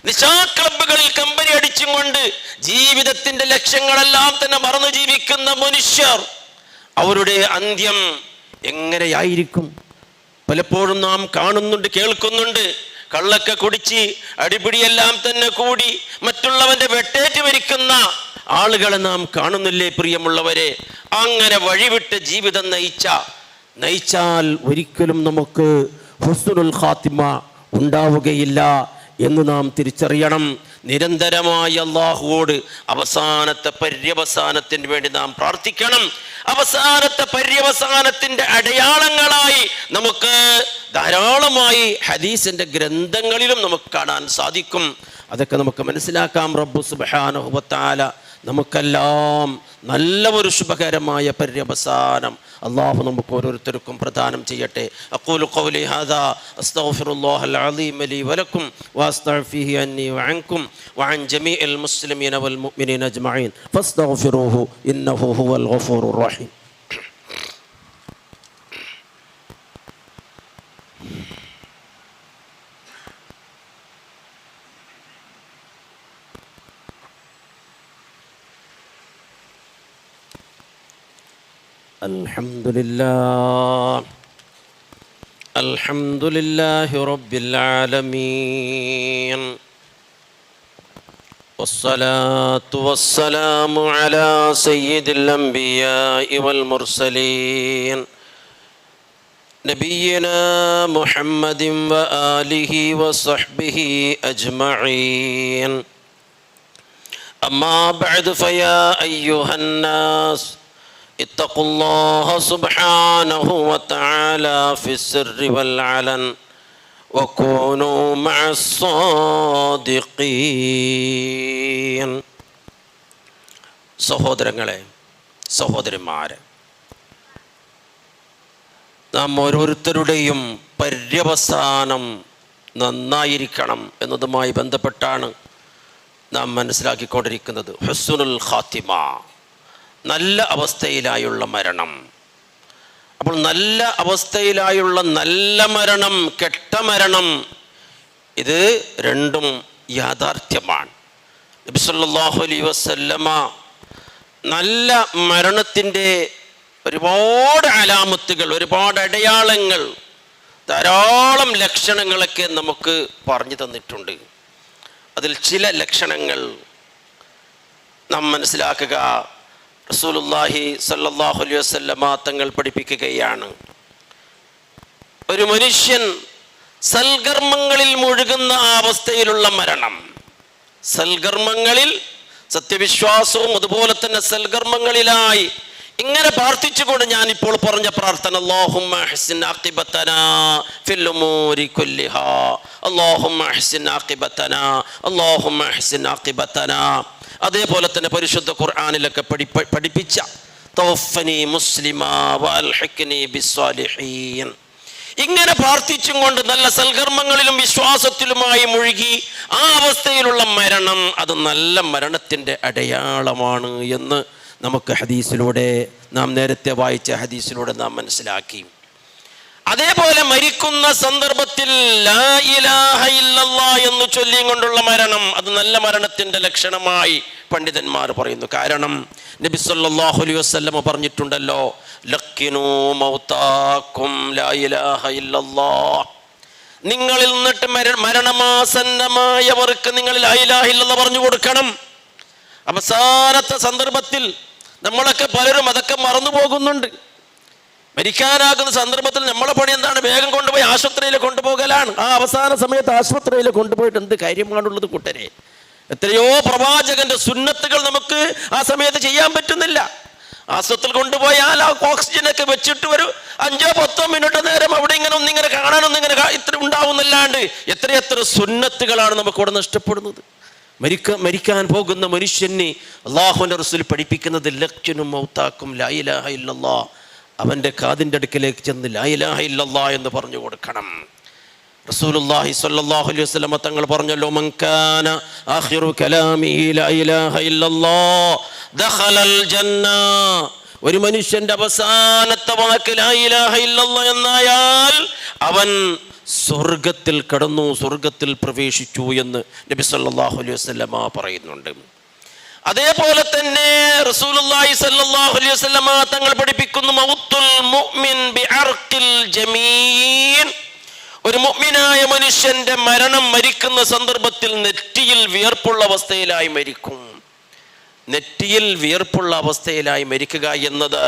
നിശാ ക്ലബ്ബുകളിൽ കമ്പനി അടിച്ചും കൊണ്ട് ജീവിതത്തിന്റെ ലക്ഷ്യങ്ങളെല്ലാം തന്നെ മറന്നു ജീവിക്കുന്ന മനുഷ്യർ, അവരുടെ അന്ത്യം എങ്ങനെയായിരിക്കും? പലപ്പോഴും നാം കാണുന്നുണ്ട്, കേൾക്കുന്നുണ്ട്. കള്ളൊക്കെ കുടിച്ച് അടിപിടിയെല്ലാം തന്നെ കൂടി മറ്റുള്ളവന്റെ വെട്ടേറ്റ് മരിക്കുന്ന ആളുകളെ നാം കാണുന്നില്ലേ പ്രിയമുള്ളവരെ? അങ്ങനെ വഴിവിട്ട് ജീവിതം നയിച്ചാൽ ഒരിക്കലും നമുക്ക് ഹുസ്നുൽ ഖാത്തിമ ഉണ്ടാവുകയില്ല എന്ന് നാം തിരിച്ചറിയണം. നിരന്തരമായി അല്ലാഹുവോട് അവസാനത്തെ പര്യവസാനത്തിന് വേണ്ടി നാം പ്രാർത്ഥിക്കണം. അവസാനത്തെ പര്യവസാനത്തിന്റെ അടയാളങ്ങളായി നമുക്ക് ധാരാളമായി ഹദീസിന്റെ ഗ്രന്ഥങ്ങളിലും നമുക്ക് കാണാൻ സാധിക്കും. അതൊക്കെ നമുക്ക് മനസ്സിലാക്കാം. റബ്ബ് സുബ്ഹാനഹു വ തആല നമുക്കെല്ലാം നല്ല ഒരു ശുഭകരമായ പര്യവസാനം അല്ലാഹു നമുക്ക് ഓരോരുത്തർക്കും പ്രദാനം ചെയ്യട്ടെ. അഖൂലു ഖൗലി ഹാദാ അസ്തഗ്ഫിറുല്ലാഹൽ അലീം ലി വലക്കും വഅസ്തഗ്ഫിഹി അന്നി വഅൻകും വഅൻ ജമീഇൽ മുസ്ലിമീന വൽ മുഅ്മിനീന അജ്മഈൻ ഫസ്തഗ്ഫിറൂഹു ഇന്നഹു ഹുവൽ ഗഫൂറുർ റഹീം. الحمد لله رب العالمين والصلاة والسلام على سيد الأنبياء والمرسلين نبينا محمد وآله وصحبه أجمعين. أما بعد فيا أيها الناس اتقوا الله سبحانه وتعالى في السر والعلن وكونوا مع الصادقين. സഹോദരങ്ങളെ, സഹോദരിമാരെ, നാം ഓരോരുത്തരുടെയും പര്യവസാനം നന്നായിരിക്കണം എന്നതുമായി ബന്ധപ്പെട്ടാണ് നാം മനസ്സിലാക്കിക്കൊണ്ടിരിക്കുന്നത്. ഹുസ്നുൽ ഖാത്തിമ, നല്ല അവസ്ഥയിലായുള്ള മരണം. അപ്പോൾ നല്ല അവസ്ഥയിലായുള്ള നല്ല മരണം, കെട്ട മരണം, ഇത് രണ്ടും യാഥാർത്ഥ്യമാണ്. നബി സല്ലല്ലാഹു അലൈഹി വസല്ലമ നല്ല മരണത്തിൻ്റെ ഒരുപാട് അലാമത്തുകൾ, ഒരുപാട് അടയാളങ്ങൾ, ധാരാളം ലക്ഷണങ്ങളൊക്കെ നമുക്ക് പറഞ്ഞു തന്നിട്ടുണ്ട്. അതിൽ ചില ലക്ഷണങ്ങൾ നാം മനസ്സിലാക്കുക. റസൂലുള്ളാഹി സ്വല്ലല്ലാഹു അലൈഹി വസല്ലമ തങ്ങൾ പഠിപ്പിക്കുകയാണ്, ഒരു മനുഷ്യൻ സൽകർമ്മങ്ങളിൽ മുഴുകുന്ന അവസ്ഥയിലുള്ള മരണം, സൽകർമ്മങ്ങളിൽ, സത്യവിശ്വാസവും അതുപോലെ തന്നെ സൽകർമ്മങ്ങളിലായി ഇങ്ങനെ പ്രാർത്ഥിച്ചുകൊണ്ട് ഞാൻ ഇപ്പോൾ പറഞ്ഞ പ്രാർത്ഥന, അല്ലാഹുമ്മ അഹ്സിൻ ആഖിബതനാ ഫിൽ ഉമൂരി കുല്ലിഹാ, അല്ലാഹുമ്മ അഹ്സിൻ ആഖിബതനാ, അല്ലാഹുമ്മ അഹ്സിൻ ആഖിബതനാ. അതേപോലെ തന്നെ പരിശുദ്ധ ഖുർആനിലൊക്കെ പഠിപ്പിച്ച തവഫനി മുസ്ലിമാ വഅൽഹിഖ്നി ബിസ്സാലിഹീൻ, ഇങ്ങനെ പ്രാർത്ഥിച്ചും കൊണ്ട് നല്ല സൽകർമ്മങ്ങളിലും വിശ്വാസത്തിലുമായി മുഴുകി ആ അവസ്ഥയിലുള്ള മരണം അത് നല്ല മരണത്തിൻ്റെ അടയാളമാണ് എന്ന് നമുക്ക് ഹദീസിലൂടെ, നാം നേരത്തെ വായിച്ച ഹദീസിലൂടെ നാം മനസ്സിലാക്കി. അതേപോലെ മരിക്കുന്ന സന്ദർഭത്തിൽ ലാ ഇലാഹ ഇല്ലല്ലാഹ് എന്ന് ചൊല്ലിയും കൊണ്ടുള്ള മരണം അത് നല്ല മരണത്തിൻ്റെ ലക്ഷണമായി പണ്ഡിതന്മാർ പറയുന്നു. കാരണം നബി സല്ലല്ലാഹു അലൈഹി വസല്ലം പറഞ്ഞിട്ടുണ്ടല്ലോ, ലഖിനൂ മൗതാക്കും ലാ ഇലാഹ ഇല്ലല്ലാഹ്, നിങ്ങളിൽ നിന്നിട്ട് മരണമാസന്നമായവർക്ക് നിങ്ങൾ ലാ ഇലാഹ ഇല്ലല്ലാഹ് പറഞ്ഞു കൊടുക്കണം. അവസാനത്തെ സന്ദർഭത്തിൽ നമ്മളൊക്കെ പലരും അതൊക്കെ മറന്നു പോകുന്നുണ്ട്. മരിക്കാനാകുന്ന സന്ദർഭത്തിൽ നമ്മളെ പണി എന്താണ്? വേഗം കൊണ്ടുപോയി ആശുപത്രിയിൽ കൊണ്ടുപോകലാണ്. ആ അവസാന സമയത്ത് ആശുപത്രിയിൽ കൊണ്ടുപോയിട്ട് എന്ത് കാര്യമാണുള്ളത് കൂട്ടരെ? എത്രയോ പ്രവാചകന്റെ സുന്നത്തുകൾ നമുക്ക് ആ സമയത്ത് ചെയ്യാൻ പറ്റുന്നില്ല. ആശുപത്രിയിൽ കൊണ്ടുപോയാൽ ആ ഓക്സിജനൊക്കെ വെച്ചിട്ട് ഒരു 5-10 മിനിറ്റ് നേരം അവിടെ ഇങ്ങനെ ഒന്നിങ്ങനെ കാണാനൊന്നിങ്ങനെ ഇത്ര ഉണ്ടാവുന്നല്ലാണ്ട് എത്രയെത്ര സുന്നത്തുകളാണ് നമുക്കിവിടെ നഷ്ടപ്പെടുന്നത്. മരിക്കാൻ പോകുന്ന മനുഷ്യനെ അല്ലാഹുവിൻ്റെ റസൂൽ പഠിപ്പിക്കുന്നത് ലഖ്നും മൗതാക്കും ലാ ഇലാഹ ഇല്ലല്ലാഹ്, അവൻ്റെ കാതിൻ്റെ അടുക്കലേക്ക് ചെന്ന് ലാ ഇലാഹ ഇല്ലല്ലാഹ് എന്ന് പറഞ്ഞു കൊടുക്കണം. റസൂലുള്ളാഹി സ്വല്ലല്ലാഹു അലൈഹി വസല്ലം തങ്ങൾ പറഞ്ഞല്ലോ, മൻ കാന ആഖിറു കലാമിഹി ലാ ഇലാഹ ഇല്ലല്ലാഹ് ദഖലൽ ജന്ന, ഒരു മനുഷ്യന്റെ അവസാനത്തെ വാക്ക് ലാ ഇലാഹ ഇല്ലല്ലാഹ് എന്നായാൽ അവൻ സ്വർഗത്തിൽ കടന്നു, സ്വർഗത്തിൽ പ്രവേശിച്ചു എന്ന് നബി സല്ലല്ലാഹു അലൈഹി വസല്ലമ പറയുന്നുണ്ട്. അതേപോലെ തന്നെ റസൂലുള്ളാഹി സ്വല്ലല്ലാഹു അലൈഹി വസല്ലമ തങ്ങൾ പഠിപ്പിക്കുന്നു, മൗത്തുൽ മുഅ്മിൻ ബിഅർഖിൽ ജമീൻ, ഒരു മുഅ്മിനായ മനുഷ്യന്റെ മരണം മരിക്കുന്ന സന്ദർഭത്തിൽ നെറ്റിയിൽ വിയർപ്പുള്ള അവസ്ഥയിലായി മരിക്കും. നെറ്റിയിൽ വിയർപ്പുള്ള അവസ്ഥയിലായി മരിക്കുക എന്നത്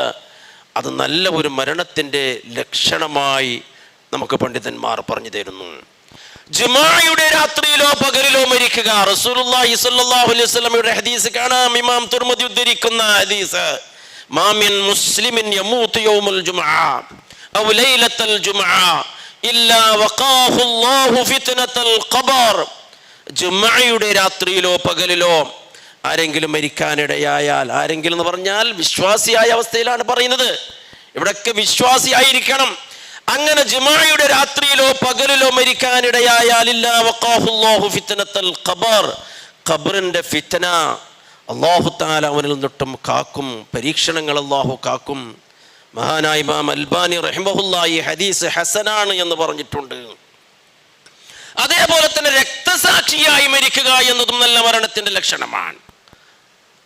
അത് നല്ല ഒരു മരണത്തിൻ്റെ ലക്ഷണമായി നമുക്ക് പണ്ഡിതന്മാർ പറഞ്ഞു തരുന്നു. ജുമായുടെ രാത്രിയിലോ പകലിലോ മരിക്കുക, റസൂലുള്ളാഹി സ്വല്ലല്ലാഹു അലൈഹി വസല്ലമയുടെ ഹദീസ് കാണാം. ഇമാം തുർമുദി ഉദ്ധരിക്കുന്ന ഹദീസ്, മാ മിൻ മുസ്ലിമിൻ യമൂതു യൗമുൽ ജുമുഅ ഔ ലൈലത്തുൽ ജുമുഅ ഇല്ലാ വഖാഹു അല്ലാഹു ഫിത്നത്തുൽ ഖബർ. ജുമുഅയുടെ രാത്രിയിലോ പകലിലോ ആരെങ്കിലും മരിക്കാനിടയായാൽ, ആരെങ്കിലും എന്ന് പറഞ്ഞാൽ വിശ്വാസിയായ അവസ്ഥയിലാണ് പറയുന്നത്, ഇവിടൊക്കെ വിശ്വാസിയായിരിക്കണം. അങ്ങനെ ജുമുഅയുടെ രാത്രിയിലോ പകലിലോ മരിക്കാനിടയായാൽ ഇല്ലാ വഖാഹു അല്ലാഹു ഫിത്നത്തുൽ ഖബർ, ഖബറിന്റെ ഫിത്ന അല്ലാഹു തആല അവനിൽ നിന്നും കാക്കും, പരീക്ഷണങ്ങൾ അല്ലാഹു കാക്കും. മഹാനായ ഇമാം അൽബാനി റഹിമഹുല്ലാഹി ഈ ഹദീസ് ഹസനാണ് എന്ന് പറഞ്ഞിട്ടുണ്ട്. അതേപോലെ തന്നെ രക്തസാക്ഷിയായി മരിക്കുക എന്നതും നല്ല മരണത്തിന്റെ ലക്ഷണമാണ്.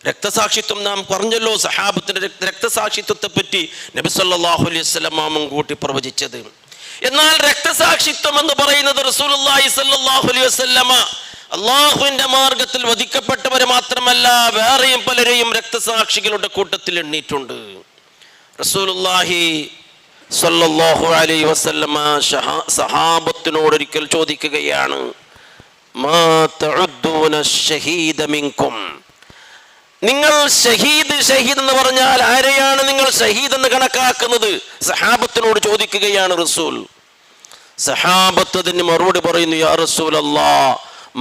രക്തസാക്ഷിത്വം നാം പറഞ്ഞല്ലോ, സഹാബത്തിന്റെ രക്തസാക്ഷിത്വത്തെ പറ്റി നബി സല്ലല്ലാഹു അലൈഹി വസല്ലം മുൻകൂട്ടി പ്രവചിച്ചത്. എന്നാൽ രക്തസാക്ഷിത്വം എന്ന് പറയുന്നത് റസൂലുള്ളാഹി സ്വല്ലല്ലാഹു അലൈഹി വസല്ലമ അള്ളാഹുവിന്റെ മാർഗത്തിൽ വധിക്കപ്പെട്ടവരെ മാത്രമല്ല വേറെയും പലരെയും രക്തസാക്ഷികളുടെ കൂട്ടത്തിൽ എണ്ണിയിട്ടുണ്ട്. റസൂലുള്ളാഹി സ്വല്ലല്ലാഹു അലൈഹി വസല്ലമ സഹാബത്തിനോട് ഒരിക്കൽ ചോദിക്കുകയാണ്, മാ തഉദ്ദൂന അശ്ശഹീദ മിൻകും, നിങ്ങൾ ഷഹീദ് എന്ന് പറഞ്ഞാൽ ആരെയാണ് നിങ്ങൾ ഷഹീദ് എന്ന് കണക്കാക്കുന്നത്? സഹാബത്തിനോട് ചോദിക്കുകയാണ് റസൂൽ. സഹാബത്ത് അതിന് മറുപടി പറയുന്നു, യാ റസൂലല്ലാഹ്,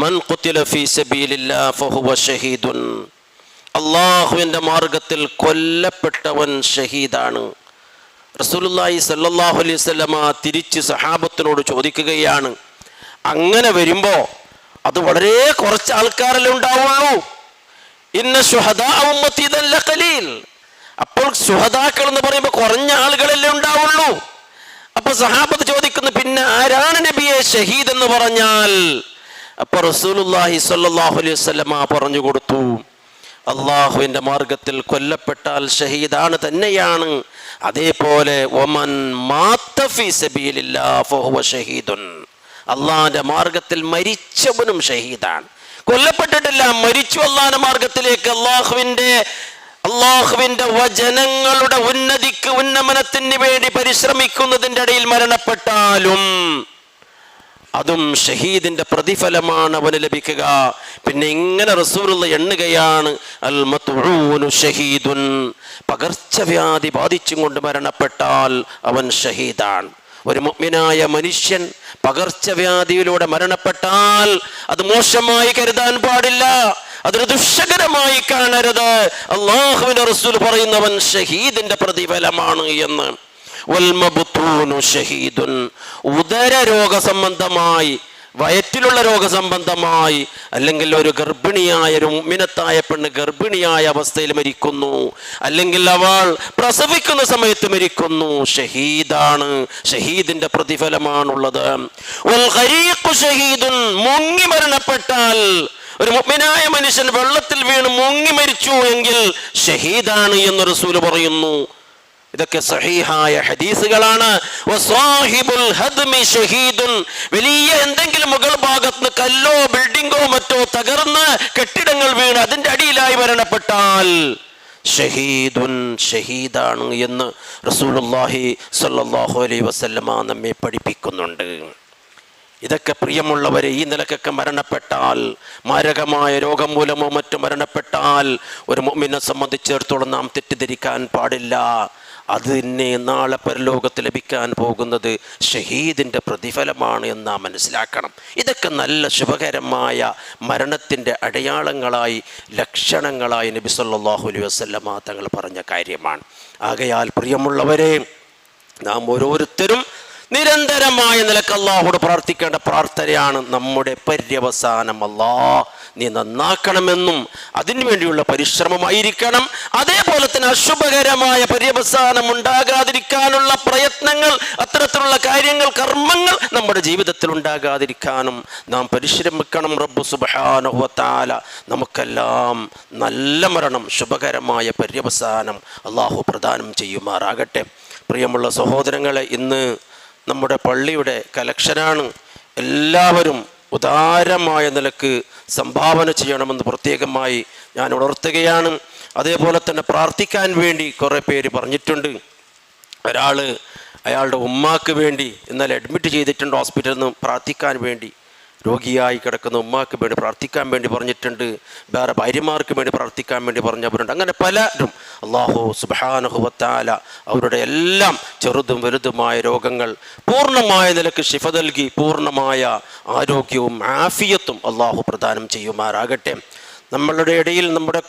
മൻ ഖുതില ഫീ സബീലില്ലാഹ് ഫഹുവ ഷഹീദുൻ, അല്ലാഹുവിന്റെ മാർഗത്തിൽ കൊല്ലപ്പെട്ടവൻ ഷഹീദാണ്. റസൂലുള്ളാഹി സ്വല്ലല്ലാഹു അലൈഹി വസല്ലമ തിരിച്ച് സഹാബത്തിനോട് ചോദിക്കുകയാണ്, അങ്ങനെ വരുമ്പോ അത് വളരെ കുറച്ച് ആൾക്കാരല്ലേ ഉണ്ടാവുള്ളൂ? ഇന്ന ശുഹദാ ഉമ്മത്തി ലഖലീൽ, അപ്പോൾ ശുഹദാക്കൾ എന്ന് പറയുമ്പോൾ കുറഞ്ഞ ആളുകളല്ലേ ഉണ്ടാവുള്ളൂ. അപ്പൊ സഹാബത്ത് ചോദിക്കുന്നു, പിന്നെ ആരാണ് നബിയെ ഷഹീദ് എന്ന് പറഞ്ഞാൽ? അപ്പൊ റസൂലുള്ളാഹി സ്വല്ലല്ലാഹു അലൈഹി വസല്ലമ പറഞ്ഞു കൊടുത്തു, അള്ളാഹുവിന്റെ മാർഗത്തിൽ കൊല്ലപ്പെട്ടാൽ ഷഹീദാണ് തന്നെയാണ്. അതേപോലെ ഒമൻ മാത ഫീ സബീലില്ലാഹ് ഫഹുവ ഷഹീദുൻ, അള്ളാഹിന്റെ മാർഗത്തിൽ മരിച്ചവനും ഷഹീദാണ്. കൊല്ലപ്പെട്ടിട്ടില്ല, മരിച്ചു അള്ളാഹിന്റെ മാർഗത്തിലേക്ക്, അള്ളാഹുവിന്റെ വചനങ്ങളുടെ ഉന്നതിക്ക് ഉന്നമനത്തിന് വേണ്ടി പരിശ്രമിക്കുന്നതിൻ്റെ ഇടയിൽ മരണപ്പെട്ടാലും അതും ഷഹീദിന്റെ പ്രതിഫലമാണ് അവന് ലഭിക്കുക. പിന്നെ ഇങ്ങനെ റസൂലുള്ള എണ്ണുകയാണ്, അൽ മത്ഊനു ഷഹീദുൻ, പകർച്ചവ്യാധി ബാധിച്ചും കൊണ്ട് മരണപ്പെട്ടാൽ അവൻ ഷഹീദാണ്. ഒരു മുഅ്മിനായ മനുഷ്യൻ പകർച്ചവ്യാധിയിലൂടെ മരണപ്പെട്ടാൽ അത് മോശമായി കരുതാൻ പാടില്ല, അതൊരു ദുഷ്കരമായി കാണരുത്. അല്ലാഹുവിന്റെ റസൂൽ പറയുന്നവൻ ഷഹീദിന്റെ പ്രതിഫലമാണ് എന്ന്. ഷഹീദുൻ, ഉദര രോഗസംബന്ധമായി, വയറ്റിലുള്ള രോഗസംബന്ധമായി, അല്ലെങ്കിൽ ഒരു ഗർഭിണിയായ ഒരു മുഅ്മിനത്തായ പെണ്ണ് ഗർഭിണിയായ അവസ്ഥയിൽ മരിക്കുന്നു, അല്ലെങ്കിൽ അവൾ പ്രസവിക്കുന്ന സമയത്ത് മരിക്കുന്നു, ഷഹീദാണ്, ഷഹീദിന്റെ പ്രതിഫലമാണുള്ളത്. ഷഹീദുൻ, മുങ്ങി മരണപ്പെട്ടാൽ, ഒരു മുഅ്മിനായ മനുഷ്യൻ വെള്ളത്തിൽ വീണ് മുങ്ങി മരിച്ചു എങ്കിൽ ഷഹീദാണ് എന്ന് റസൂൽ പറയുന്നു. ഇതൊക്കെ സഹീഹായ ഹദീസുകളാണ്. വസാഹിബുൽ ഹദ്മി ഷഹീദുൻ, വലിയ എന്തെങ്കിലും മുകൾ ഭാഗത്ത് കല്ലോ ബിൽഡിങ്ങോ മറ്റോ തകർന്ന് കെട്ടിടങ്ങൾ വീണ് അതിന്റെ അടിയിലായി മരണപ്പെട്ടാൽ ഷഹീദുൻ, ഷഹീദാണ് എന്ന് റസൂലുള്ളാഹി സ്വല്ലല്ലാഹു അലൈഹി വസല്ലമ നമ്മെ പഠിപ്പിക്കുന്നുണ്ട്. ഇതൊക്കെ പ്രിയമുള്ളവരെ, ഈ നിലക്കൊക്കെ മരണപ്പെട്ടാൽ, മാരകമായ രോഗം മൂലമോ മറ്റു മരണപ്പെട്ടാൽ ഒരു മുഅ്മിനെ സംബന്ധിച്ചിടത്തോളം നാം തെറ്റിദ്ധരിക്കാൻ പാടില്ല. അതിനെ നാളെ പരലോകത്ത് ലഭിക്കാൻ പോകുന്നത് ഷഹീദിൻ്റെ പ്രതിഫലമാണ് എന്ന് നാം മനസ്സിലാക്കണം. ഇതൊക്കെ നല്ല ശുഭകരമായ മരണത്തിൻ്റെ അടയാളങ്ങളായി, ലക്ഷണങ്ങളായി നബി സല്ലല്ലാഹു അലൈഹി വസല്ലമ തങ്ങൾ പറഞ്ഞ കാര്യമാണ്. ആകയാൽ പ്രിയമുള്ളവരെ, നാം ഓരോരുത്തരും നിരന്തരമായ നിലക്ക് അല്ലാഹുവോട് പ്രാർത്ഥിക്കേണ്ട പ്രാർത്ഥനയാണ് നമ്മുടെ പര്യവസാനം. അല്ലാഹ് നീ നന്നാക്കണമെന്നും അതിനു വേണ്ടിയുള്ള പരിശ്രമമായിരിക്കണം. അതേപോലെ തന്നെ അശുഭകരമായ പര്യവസാനം ഉണ്ടാകാതിരിക്കാനുള്ള പ്രയത്നങ്ങൾ, അത്തരത്തിലുള്ള കാര്യങ്ങൾ, കർമ്മങ്ങൾ നമ്മുടെ ജീവിതത്തിൽ ഉണ്ടാകാതിരിക്കാനും നാം പരിശ്രമിക്കണം. റബ്ബ് സുബ്ഹാനഹു വ തആല നമുക്കെല്ലാം നല്ല മരണം, ശുഭകരമായ പര്യവസാനം അല്ലാഹു പ്രദാനം ചെയ്യുമാറാകട്ടെ. പ്രിയമുള്ള സഹോദരങ്ങളെ, ഇന്ന് നമ്മുടെ പള്ളിയുടെ കലക്ഷനാണ്. എല്ലാവരും ഉദാരമായ നിലക്ക് സംഭാവന ചെയ്യണമെന്ന് പ്രത്യേകമായി ഞാൻ ഉണർത്തുകയാണ്. അതേപോലെ തന്നെ പ്രാർത്ഥിക്കാൻ വേണ്ടി കുറേ പേര് പറഞ്ഞിട്ടുണ്ട്. ഒരാൾ അയാളുടെ ഉമ്മാക്ക് വേണ്ടി ഇന്നലെ അഡ്മിറ്റ് ചെയ്തിട്ടുണ്ട് ഹോസ്പിറ്റലിൽ നിന്ന്, പ്രാർത്ഥിക്കാൻ വേണ്ടി. രോഗിയായി കിടക്കുന്ന ഉമ്മാക്ക് വേണ്ടി പ്രാർത്ഥിക്കാൻ വേണ്ടി പറഞ്ഞിട്ടുണ്ട്. വേറെ ഭാര്യമാർക്ക് വേണ്ടി പ്രാർത്ഥിക്കാൻ വേണ്ടി പറഞ്ഞവരുണ്ട്. അങ്ങനെ പലരും അല്ലാഹു സുബ്ഹാനഹു വ തആല അവരുടെ എല്ലാം ചെറുതും വലുതുമായ രോഗങ്ങൾ പൂർണ്ണമായ നിലക്ക് ശിഫ നൽകി പൂർണ്ണമായ ആരോഗ്യവും ആഫിയത്തും അല്ലാഹു പ്രദാനം ചെയ്യുമാറാകട്ടെ. നമ്മളുടെ ഇടയിൽ നമ്മുടെ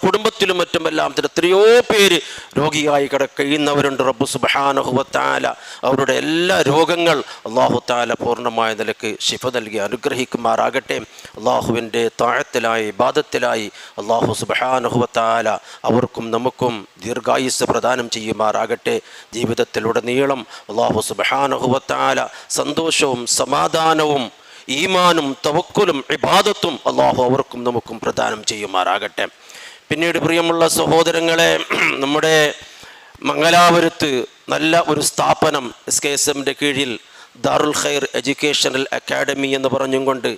കുടുംബത്തിലും മറ്റുമെല്ലാം എത്രയോ പേര് രോഗിയായി കഴിയുന്നവരുണ്ട്. റബ്ബ് സുബ്ഹാനഹു വ തആല അവരുടെ എല്ലാ രോഗങ്ങൾ അല്ലാഹു തആല പൂർണ്ണമായ നിലക്ക് ശിഫ നൽകി അനുഗ്രഹിക്കുമാറാകട്ടെ. അല്ലാഹുവിൻ്റെ താഅത്തിലായി, ഇബാദത്തിലായി അല്ലാഹു സുബ്ഹാനഹു വ തആല അവർക്കും നമുക്കും ദീർഘായുസ്സ് പ്രദാനം ചെയ്യുമാറാകട്ടെ. ജീവിതത്തിലുടനീളം അല്ലാഹു സുബ്ഹാനഹു വ തആല സന്തോഷവും സമാധാനവും ഈമാനും തവക്കുലും ഇബാദത്തും അല്ലാഹു അവർക്കും നമുക്കും പ്രദാനം ചെയ്യുമാറാകട്ടെ. പിന്നീട് പ്രിയമുള്ള സഹോദരങ്ങളെ, നമ്മുടെ മംഗലാപുരത്ത് നല്ല ഒരു സ്ഥാപനം SKSMൻ്റെ കീഴിൽ ദാറുൽ ഖൈർ എഡ്യൂക്കേഷണൽ അക്കാഡമി എന്ന് പറഞ്ഞും കൊണ്ട്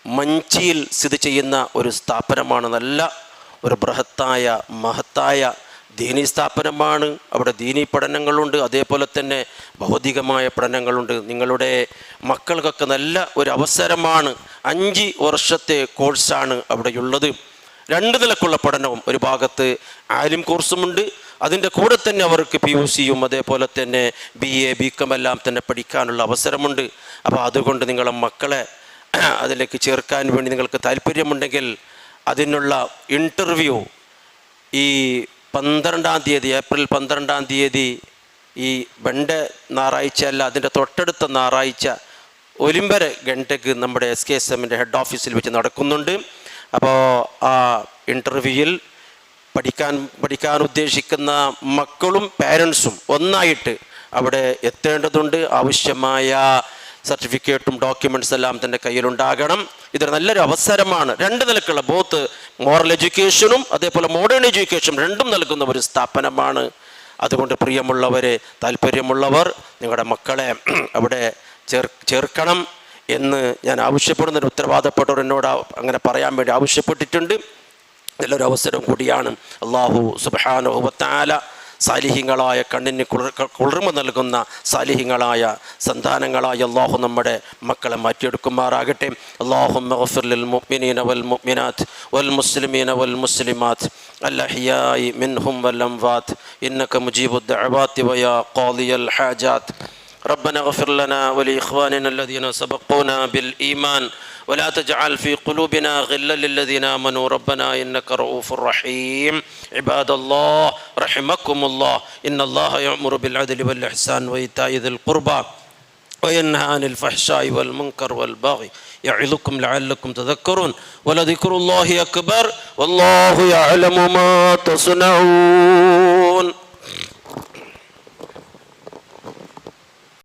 മഞ്ചിയിൽ സ്ഥിതി ചെയ്യുന്ന ഒരു സ്ഥാപനമാണ്. നല്ല ഒരു ബൃഹത്തായ മഹത്തായ ദീനീ സ്ഥാപനമാണ്. അവിടെ ദീനീ പഠനങ്ങളുണ്ട്, അതേപോലെ തന്നെ ഭൗതികമായ പഠനങ്ങളുണ്ട്. നിങ്ങളുടെ മക്കൾക്കൊക്കെ നല്ല ഒരു അവസരമാണ്. 5 വർഷത്തെ കോഴ്സാണ് അവിടെയുള്ളത്. 2 നിലക്കുള്ള പഠനവും, ഒരു ഭാഗത്ത് ആലിം കോഴ്സുമുണ്ട്, അതിൻ്റെ കൂടെ തന്നെ അവർക്ക് PUCയും അതേപോലെ തന്നെ BA BCom എല്ലാം തന്നെ പഠിക്കാനുള്ള അവസരമുണ്ട്. അപ്പോൾ അതുകൊണ്ട് നിങ്ങളെ മക്കളെ അതിലേക്ക് ചേർക്കാൻ വേണ്ടി നിങ്ങൾക്ക് താല്പര്യമുണ്ടെങ്കിൽ അതിനുള്ള ഇൻ്റർവ്യൂ ഈ 12-ാം തീയതി, ഏപ്രിൽ 12-ാം തീയതി, ഈ വെണ്ട ഞായറാഴ്ച അല്ല, അതിൻ്റെ തൊട്ടടുത്ത ഞായറാഴ്ച 9:30 ഗണ്ടയ്ക്ക് നമ്മുടെ SKSMൻ്റെ ഹെഡ് ഓഫീസിൽ വെച്ച് നടക്കുന്നുണ്ട്. അപ്പോൾ ആ ഇൻ്റർവ്യൂവിൽ പഠിക്കാൻ ഉദ്ദേശിക്കുന്ന മക്കളും പാരൻസും ഒന്നായിട്ട് അവിടെ എത്തേണ്ടതുണ്ട്. ആവശ്യമായ സർട്ടിഫിക്കറ്റും ഡോക്യുമെൻറ്റ്സ് എല്ലാം തൻ്റെ കയ്യിലുണ്ടാകണം. ഇതൊരു നല്ലൊരു അവസരമാണ്. 2 നിലക്കുള്ള ബോത്ത് മോറൽ എഡ്യൂക്കേഷനും അതേപോലെ മോഡേൺ എഡ്യൂക്കേഷനും രണ്ടും നൽകുന്ന ഒരു സ്ഥാപനമാണ്. അതുകൊണ്ട് പ്രിയമുള്ളവരെ, താല്പര്യമുള്ളവർ നിങ്ങളുടെ മക്കളെ അവിടെ ചേർക്കണം എന്ന് ഞാൻ ആവശ്യപ്പെടുന്നൊരു ഉത്തരവാദപ്പെട്ടവർ എന്നോട് അങ്ങനെ പറയാൻ വേണ്ടി ആവശ്യപ്പെട്ടിട്ടുണ്ട്. നല്ലൊരു അവസരം കൂടിയാണ്. അല്ലാഹു സുബ്ഹാനഹു വ തആല സാലിഹ്യങ്ങളായ കണ്ണിന് കുളിർമ നൽകുന്ന സാലിഹ്യങ്ങളായ സന്താനങ്ങളായ അല്ലാഹു നമ്മുടെ മക്കളെ മാറ്റിയെടുക്കുമാറാകട്ടെ. അല്ലാഹുമ്മ ഗഫിർ ലിൽ മുഅ്മിനീന വൽ മുഅ്മിനാത്ത് വൽ മുസ്ലിമീന വൽ മുസ്ലിമാത്ത് അൽഅഹ്യാഇ മിൻഹും വൽ അംവാത്ത് ഇന്നക മുജീബുദ് ദഅവാതി വയാ ഖാദിയൽ ഹാജാത്ത്. ربنا اغفر لنا ولإخواننا الذين سبقونا بالإيمان ولا تجعل في قلوبنا غلا للذين آمنوا ربنا إنك رؤوف رحيم. عباد الله رحمكم الله إن الله يأمر بالعدل والإحسان وإيتاء ذي القربى وينهى عن الفحشاء والمنكر والبغي يعظكم لعلكم تذكرون ولذكر الله أكبر والله يعلم ما تصنعون.